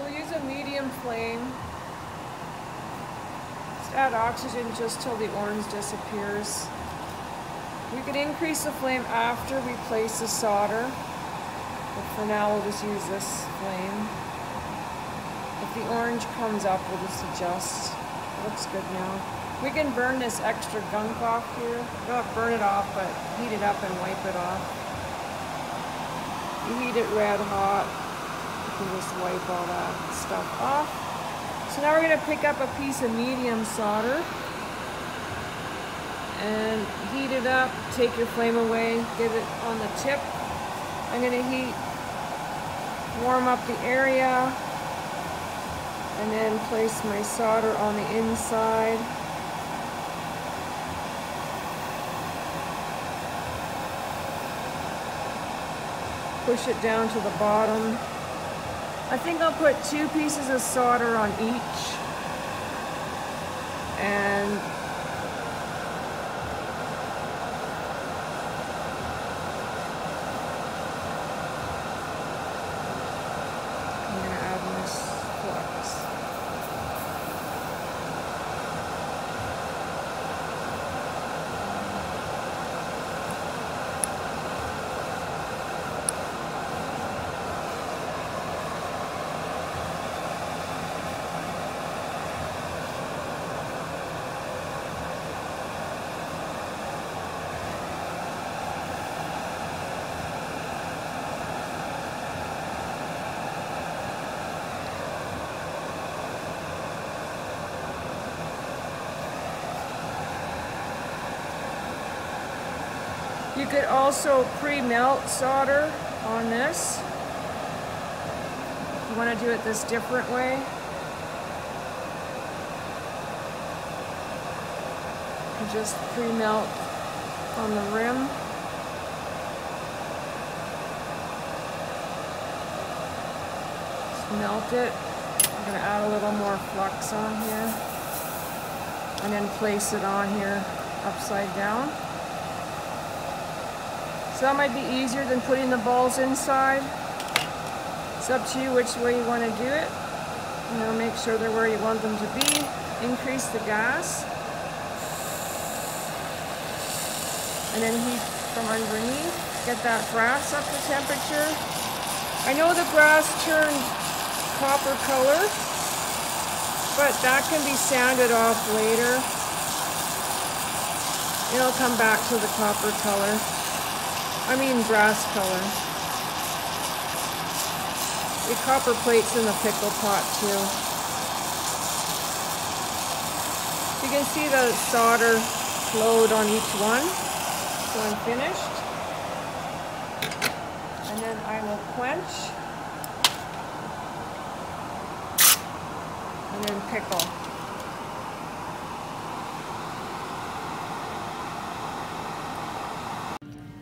we'll use a medium flame. Just add oxygen just till the orange disappears. We can increase the flame after we place the solder, but for now we'll just use this flame. If the orange comes up, we'll just adjust. It looks good now. We can burn this extra gunk off here. Not burn it off, but heat it up and wipe it off. You heat it red hot. You can just wipe all that stuff off. So now we're going to pick up a piece of medium solder and heat it up. Take your flame away, get it on the tip. I'm going to warm up the area, and then place my solder on the inside. Push it down to the bottom. I think I'll put 2 pieces of solder on each. And I'm going to add my flux. You could also pre-melt solder on this. If you want to do it this different way. You just pre-melt on the rim. Just melt it. I'm going to add a little more flux on here. And then place it on here upside down. So that might be easier than putting the balls inside. It's up to you which way you want to do it. You know, make sure they're where you want them to be. Increase the gas. And then heat from underneath. Get that brass up to temperature. I know the brass turned copper color, but that can be sanded off later. It'll come back to the copper color. I mean brass color. The copper plate's in the pickle pot too. You can see the solder flowed on each one. So I'm finished. And then I will quench. And then pickle.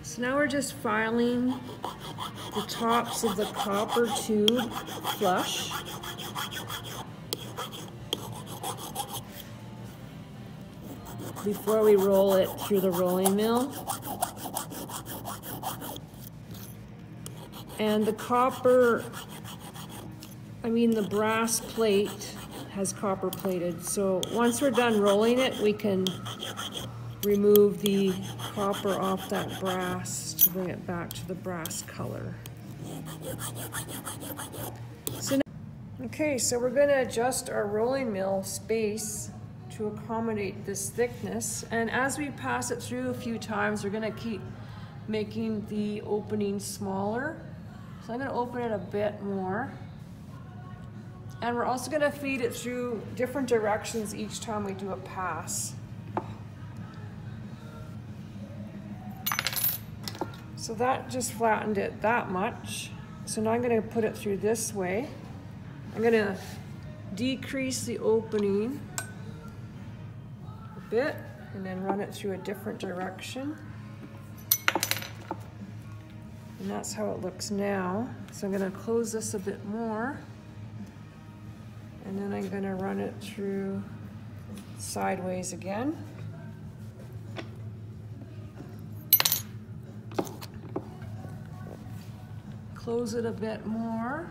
So now we're just filing the tops of the copper tube flush. Before we roll it through the rolling mill. And the copper, the brass plate has copper plated. So once we're done rolling it, we can remove the copper off that brass to bring it back to the brass color. So we're going to adjust our rolling mill space to accommodate this thickness, and as we pass it through a few times, we're going to keep making the opening smaller. So I'm going to open it a bit more, and we're also going to feed it through different directions each time we do a pass. So that just flattened it that much. So now I'm going to put it through this way. I'm going to decrease the opening a bit and then run it through a different direction. And that's how it looks now. So I'm going to close this a bit more. And then I'm going to run it through sideways again. Close it a bit more.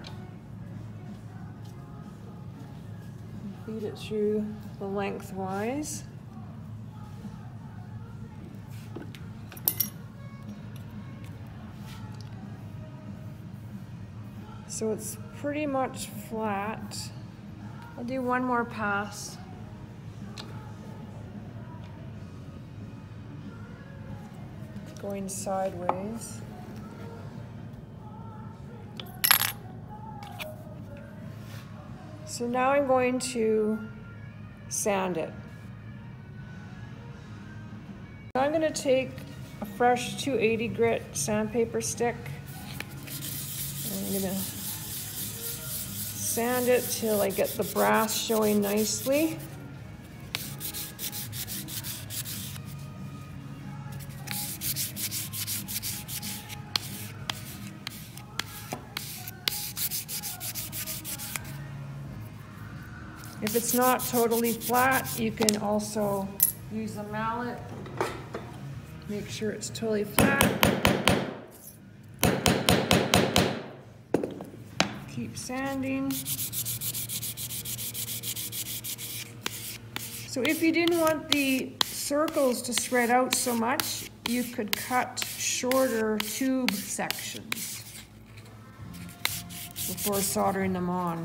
feed it through the lengthwise. So it's pretty much flat. I'll do one more pass. Going sideways. So now I'm going to sand it. Now I'm going to take a fresh 280 grit sandpaper stick. And I'm going to sand it till I get the brass showing nicely. If it's not totally flat, you can also use a mallet. Make sure it's totally flat. Keep sanding. So if you didn't want the circles to spread out so much, you could cut shorter tube sections before soldering them on.